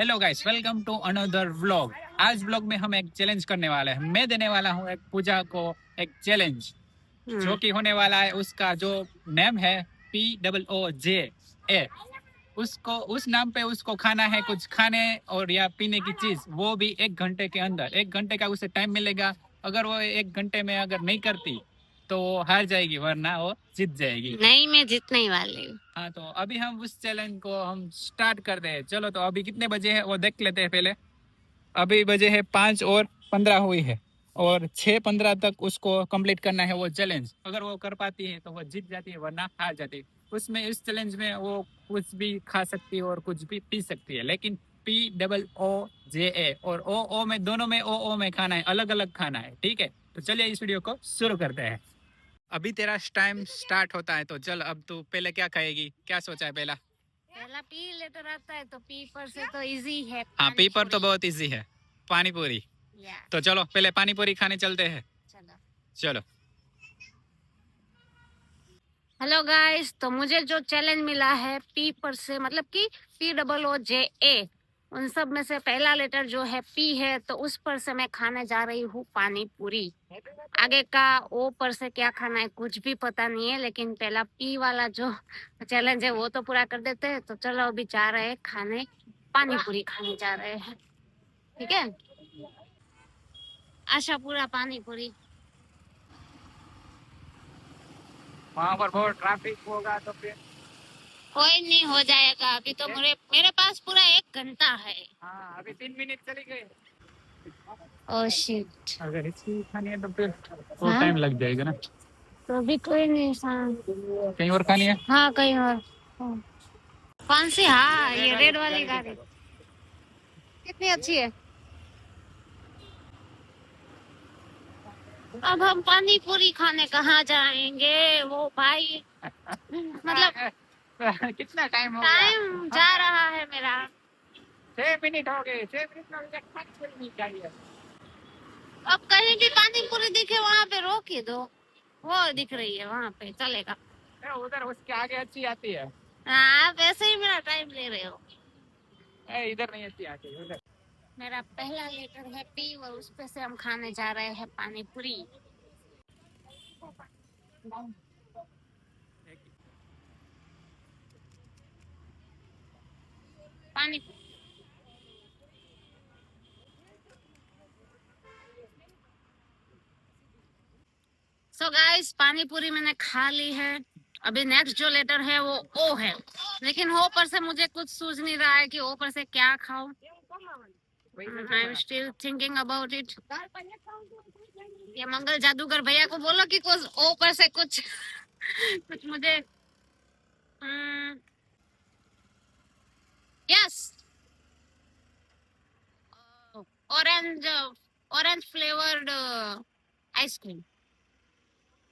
Hello guys, welcome to another vlog. आज vlog में हम एक चैलेंज करने वाले हैं। मैं देने वाला हूँ एक पूजा को एक चैलेंज जो कि होने वाला है। उसका जो नेम है POOJA। उसको उस नाम पे उसको खाना है कुछ खाने और या पीने की चीज, वो भी 1 घंटे के अंदर। 1 घंटे का उसे टाइम मिलेगा। अगर वो 1 घंटे में अगर नहीं करती तो वो हार जाएगी, वरना वो जीत जाएगी। नहीं, मैं जीतने ही वाली हूँ। हाँ, तो अभी हम उस चैलेंज को हम स्टार्ट करते हैं। चलो, तो अभी कितने बजे है वो देख लेते हैं पहले। अभी बजे है 5:15 हुई है और 6:15 तक उसको कंप्लीट करना है वो चैलेंज। अगर वो कर पाती है तो वो जीत जाती है, वरना हार जाती है। उसमें इस चैलेंज में वो कुछ भी खा सकती है और कुछ भी पी सकती है, लेकिन POOJA और ओ में, दोनों में ओ में खाना है, अलग अलग खाना है। ठीक है, तो चलिए इस वीडियो को शुरू करते हैं। अभी तेरा टाइम स्टार्ट होता है, तो चल अब तू पहले क्या खाएगी, क्या सोचा है पहला? पहला पी लेटर आता है तो पी पर से तो इजी है। हाँ, पी पर तो बहुत इजी है, पानी पूरी। तो चलो पहले पानी पूरी खाने चलते हैं। चलो चलो। हेलो गाइस, तो मुझे जो चैलेंज मिला है पी पर से, मतलब कि POOJA, उन सब में से पहला लेटर जो है पी है, तो उस पर से मैं खाने जा रही हूँ पानी पूरी। आगे का ओ पर से क्या खाना है कुछ भी पता नहीं है, लेकिन पहला पी वाला जो चैलेंज है वो तो पूरा कर देते हैं। तो चलो अभी जा रहे हैं खाने, पानी पूरी खाने जा रहे हैं। ठीक है, आशा पूरा पानी पूरी। वहाँ पर बहुत ट्रैफिक होगा तो फिर। कोई नहीं, हो जाएगा। अभी तो मेरे पास पूरा 1 घंटा है। हाँ, अभी 3 मिनट चली गई। Oh shit. अगर इसकी खानी है तो फिर और टाइम लग जाएगा ना। तो अभी कोई नहीं कहीं और खानी है? हाँ, कहीं और। कौन सी? हाँ, ये रेड वाली गाड़ी कितनी अच्छी है। अब हम पानी पूरी खाने कहाँ जाएंगे वो भाई? मतलब कितना टाइम हो गया? टाइम जा रहा है मेरा। 6 मिनट हो गए। 6 मिनट में मुझे खानी पूरी नहीं चाहिए। अब कहीं भी पानी पूरी दिखे वहाँ पे रोक ही दो। वो दिख रही है वहाँ पे, चलेगा। उधर उसके आगे अच्छी आती है। हाँ, आप ऐसे ही मेरा टाइम ले रहे हो। इधर नहीं अच्छी आती, उधर। मेरा पहला लेटर है पी और उस पे से हम खाने जा रहे हैं पानी पूरी। पानी। सो गाइस, पानी पूरी मैंने खा ली है। अभी नेक्स्ट जो लेटर है वो ओ है, लेकिन ओ पर से मुझे कुछ सूझ नहीं रहा है कि ओ पर से क्या खाऊं। I am still thinking about it. ये मंगल जादूगर भैया को बोलो कि कुछ ओ पर से कुछ कुछ मुझे। Yes, orange, orange flavoured ice cream.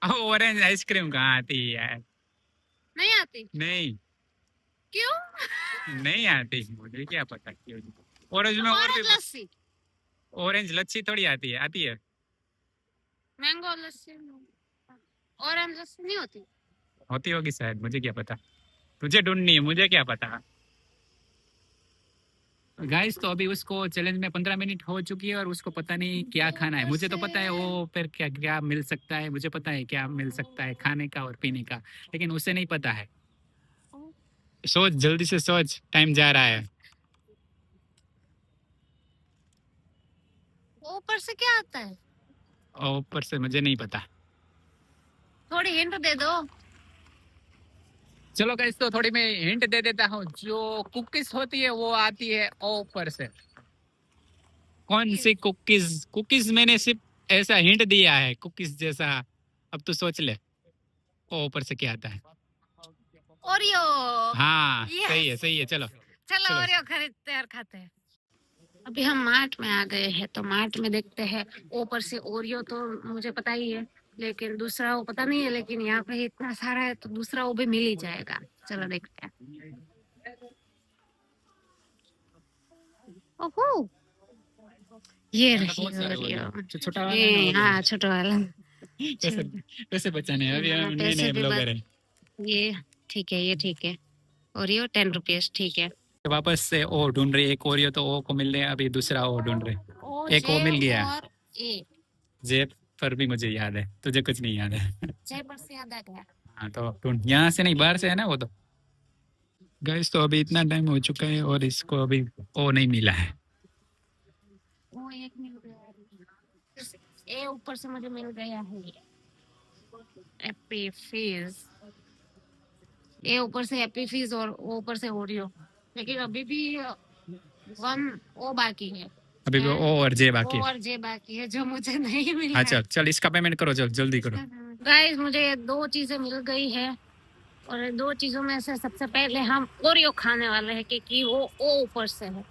Orange ice cream कहाँ आती है यार? नहीं आती? नहीं, क्यों? नहीं आती, मुझे क्या पता क्यों। ऑरेंज में और भी ऑरेंज लस्सी, ऑरेंज लच्छी थोड़ी आती है। आती है। मैंगो लस्सी, ऑरेंज लस्सी नहीं होती। होती होगी शायद, मुझे क्या पता। तुझे ढूंढनी है, मुझे क्या पता। गाइस, तो अभी उसको चैलेंज में 15 मिनट हो चुकी है और उसको पता नहीं क्या खाना है। मुझे तो पता है वो फिर क्या क्या मिल सकता है, मुझे पता है क्या मिल सकता है खाने का और पीने का, लेकिन उसे नहीं पता है। सोच, जल्दी से सोच, टाइम जा रहा है। ऊपर से क्या आता है? और ऊपर से मुझे नहीं पता। थोड़ी हिंट दे दो। चलो गाइस, तो थोड़ी मैं हिंट दे देता हूँ। जो कुकीज होती है वो आती है ऊपर से। कौन सी कुकीज? कुकीज मैंने सिर्फ ऐसा हिंट दिया है, कुकीज जैसा। अब तू सोच ले, ओ ऊपर से क्या आता है। ओरियो। हाँ, सही है, यस, सही है। चलो चलो चलो। ओरियो खरीदते हैं और खाते हैं। अभी हम मार्ट में आ गए हैं, तो मार्ट में देखते हैं। ऊपर से ओरियो तो मुझे पता ही है, लेकिन दूसरा वो पता नहीं है। लेकिन यहाँ पे इतना सारा है तो दूसरा वो भी मिल ही जाएगा। चलो देखते हैं। ओहो, ये रही ओरियो। छोटा वाला है ना, ये वो ले। हाँ, छोटा वाला। पैसे, पैसे बचाने हैं, अभी हम नए पैसे नए भी ब्लॉगर हैं। ये ठीक है, ये ठीक है। ओरियो 10 रुपीज, ठीक है। वापस से ओ ढूंढ रही है, एक ओरियो तो ओ को मिल रहे हैं, अभी दूसरा ओ ढूंढ रहे हैं। ओ एक ओ जे मिल गया। और ए। जेब पर भी मुझे याद है, तुझे कुछ नहीं याद है। जे पर से याद आ गया। हाँ तो ढूंढ, यहाँ से नहीं बाहर से है ना वो तो। गाइस तो अभी इतना टाइम हो चुका है और इसको अभी ओ नहीं मिला है। ओ एक मिल गया। ए ऊपर से मुझे मिल गया है। एपी फिज। ए ऊपर से एपी फिज और ओ ऊपर से ओरियो। लेकिन अभी भी वन ओ बाकी है। अभी वो ओ और जे बाकी ओ है। और जे बाकी है जो मुझे नहीं मिला हाँ है। चल चल, इसका पेमेंट करो, जल्दी करो। गाइस मुझे ये दो चीजें मिल गई है और ये दो चीजों में से सबसे पहले हम ओरियो खाने वाले हैं क्योंकि वो ओ ऊपर से है।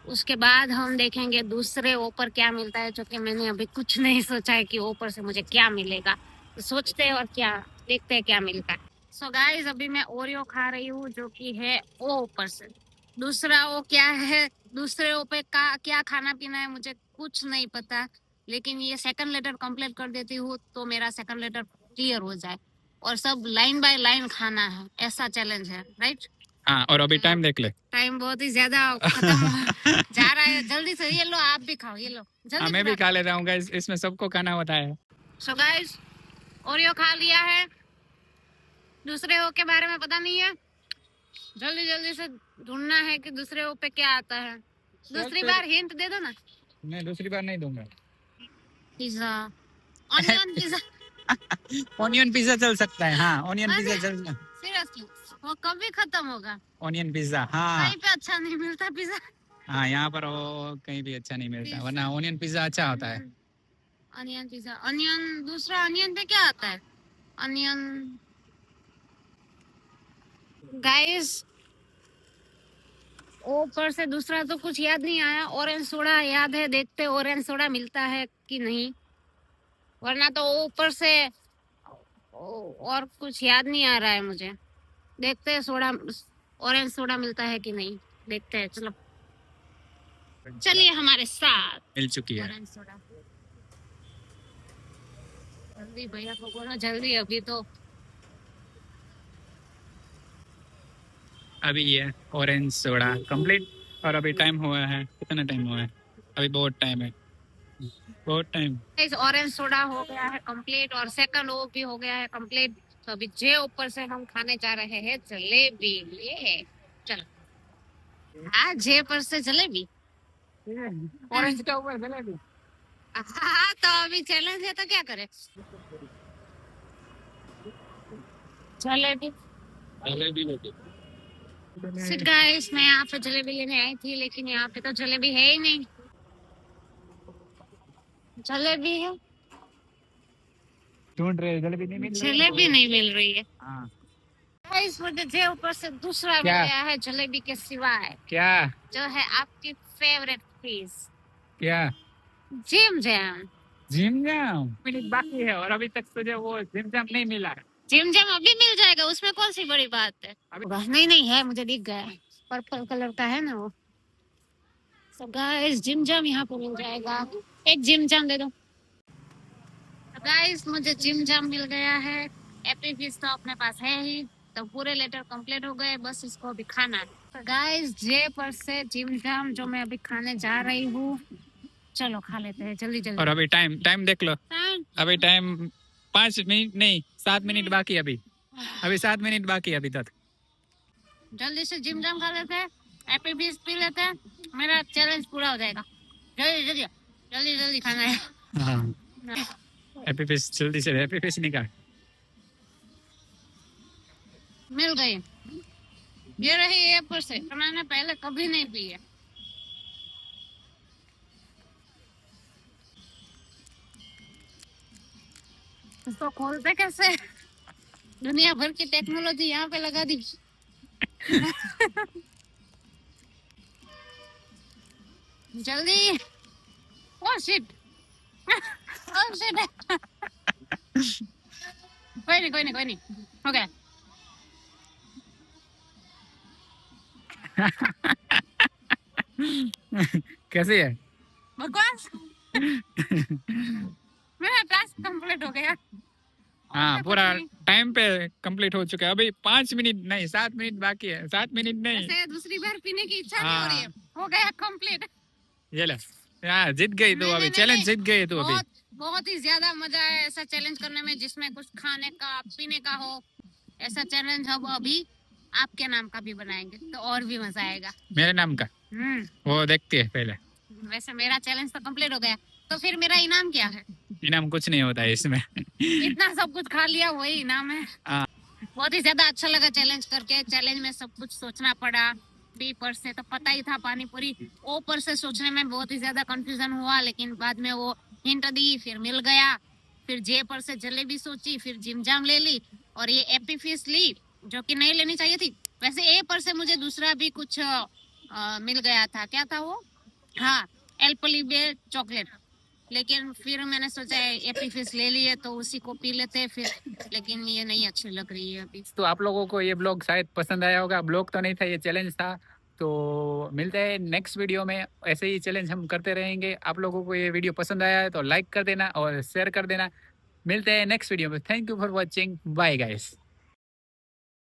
उसके बाद हम देखेंगे दूसरे ओ पर क्या मिलता है, जो कि मैंने अभी कुछ नहीं सोचा है कि ओ पर से मुझे क्या मिलेगा। तो सोचते हैं और क्या देखते हैं क्या मिलता है। सो गाइस अभी मैं ओरियो खा रही हूँ जो कि है ओ ऊपर से। दूसरा ओ क्या है, दूसरे ओ पे का क्या खाना पीना है मुझे कुछ नहीं पता। लेकिन ये सेकंड लेटर कंप्लीट कर देती हूँ तो मेरा सेकंड लेटर क्लियर हो जाए। और सब लाइन बाय लाइन खाना है, ऐसा चैलेंज है, राइट? हाँ और अभी टाइम देख ले। टाइम बहुत ही ज्यादा खत्म जा रहा है। जल्दी से ये लो, आप भी खाओ, ये लो हाँ जल्दी। मैं भी खा लेता हूँ गाइस, इसमें सबको खाना होता है। सो गाइस ओरियो खा लिया है, दूसरे ओ के बारे में पता नहीं है। जल्दी जल्दी से ढूंढना है कि दूसरे ओ पे क्या आता है। दूसरी बार हिंट दे दो ना। मैं दूसरी बार नहीं दूंगा। Pizza, onion pizza. Onion pizza चल सकता है, हाँ ऑनियन पिज्जा चल। सीरियसली वो कभी खत्म होगा? ऑनियन पिज्जा हाँ। कहीं पे अच्छा नहीं मिलता पिज्जा। हाँ यहाँ पर वो कहीं भी अच्छा नहीं मिलता, वरना ऑनियन पिज्जा अच्छा होता है। ऑनियन पिज्जा, ऑनियन दूसरा ऑनियन पे क्या आता है? ऑनियन गाइस ऊपर से दूसरा तो कुछ याद नहीं आया। ऑरेंज सोडा याद है, देखते ऑरेंज सोडा मिलता है कि नहीं, वरना तो ऊपर से और कुछ याद नहीं आ रहा है मुझे। देखते हैं सोडा, ऑरेंज सोडा मिलता है कि नहीं, देखते हैं। चलो चलिए हमारे साथ। मिल चुकी है। ऑरेंज सोडा जल्दी भैया को बोलो जल्दी, अभी तो अभी ये ऑरेंज सोडा कंप्लीट। और अभी टाइम हुआ है, कितना टाइम हुआ है? अभी बहुत टाइम है, बहुत टाइम। इस ऑरेंज सोडा हो गया है कंप्लीट और सेकंड ओ भी हो गया है कंप्लीट। तो अभी जे ऊपर से हम खाने जा रहे हैं जलेबी। ये चलो आज जे पर से जलेबी। ऑरेंज का ऊपर जलेबी। हाँ तो अभी चैलेंज है तो क्या करे। जलेबी गाइस मैं यहाँ पे जलेबी लेने आई थी, लेकिन यहाँ पे तो जलेबी है ही नहीं। जलेबी है, ढूंढ रहे, जलेबी नहीं मिल रही है। जलेबी नहीं मिल रही है। हाँ गाइस मुझे जे ऊपर से दूसरा मिल क्या? गया है जलेबी के सिवाय, क्या जो है आपकी फेवरेट चीज क्या? Jim Jam. जिम जाम मिनट बाकी है और अभी तक तुझे वो जिम जाम नहीं मिला है। जिम जैम अभी मिल जाएगा, उसमें कौन सी बड़ी बात है। नहीं नहीं है, मुझे दिख गया, पर्पल कलर का है ना वो। तो गाइस जिम जैम यहाँ पे मिल जाएगा, एक जिम जैम दे दो। गाइस मुझे जिम जैम मिल गया है। एपी फिश तो अपने पास है ही, तो पूरे लेटर कंप्लीट हो गए, बस इसको अभी खाना है। तो गाइस जे पर से जिम जैम जो मैं अभी खाने जा रही हूँ, चलो खा लेते हैं जल्दी जल्दी। और अभी टाइम टाइम देख लो, अभी टाइम 5 मिनट नहीं 7 मिनट बाकी। अभी 7 मिनट बाकी अभी तक। जल्दी से जिम जैम खा लेते हैं, एपी फिश पी लेते हैं, मेरा चैलेंज पूरा हो जाएगा। जल्दी जल्दी जल्दी जल्दी खाना है। हाँ हैप्पी फिश, जल्दी से हैप्पी फिश निकाल। मिल गई, ये रही ये पर से, मैंने पहले कभी नहीं पी है। इसको खोलते कैसे? दुनिया भर की टेक्नोलॉजी यहाँ पे लगा दी। जल्दी। Oh shit, oh shit. कोई नहीं कोई नहीं कोई नहीं, हो गया। कैसे है? बकवास। मेरा टास्क कंप्लीट हो गया हाँ पूरा टाइम पे कंप्लीट हो चुका है। अभी 5 मिनट नहीं 7 मिनट बाकी है। 7 मिनट नहीं। ऐसे दूसरी बार पीने की इच्छा नहीं हो रही है। हो गया कंप्लीट। ये ले हाँ जीत गई तू अभी। चैलेंज जीत गई तू अभी। बहुत ही ज्यादा मजा है ऐसा चैलेंज करने में जिसमें कुछ खाने का पीने का हो। ऐसा चैलेंज हम अभी आपके नाम का भी बनाएंगे तो और भी मजा आएगा। मेरे नाम का वो देखती है पहले। वैसे मेरा चैलेंज तो कंप्लीट हो गया तो फिर मेरा इनाम क्या है? इनाम कुछ नहीं होता है इसमें। इतना सब कुछ खा लिया वही इनाम है। हाँ। बहुत ही ज्यादा अच्छा लगा चैलेंज करके। चैलेंज में सब कुछ सोचना पड़ा। बी पर से तो पता ही था पानी पूरी। ओ पर से सोचने में बहुत ही ज्यादा कंफ्यूजन हुआ लेकिन बाद में वो हिंट दी फिर मिल गया। फिर जे पर से जलेबी सोची फिर जिम जाम ले ली और ये एपी फिश ली जो कि नहीं लेनी चाहिए थी। वैसे ए पर से मुझे दूसरा भी कुछ मिल गया था। क्या था वो? हाँ एल्पलीबे चॉकलेट। लेकिन फिर मैंने सोचा एपी फिश ले लिए तो उसी को पी लेते हैं फिर। लेकिन ये नहीं अच्छी लग रही है अभी। तो आप लोगों को ये ब्लॉग शायद पसंद आया होगा। ब्लॉग तो नहीं था ये चैलेंज था। तो मिलते हैं नेक्स्ट वीडियो में। ऐसे ही चैलेंज हम करते रहेंगे। आप लोगों को ये वीडियो पसंद आया है तो लाइक कर देना और शेयर कर देना। मिलते हैं नेक्स्ट वीडियो में। Thank you for watching. Bye guys.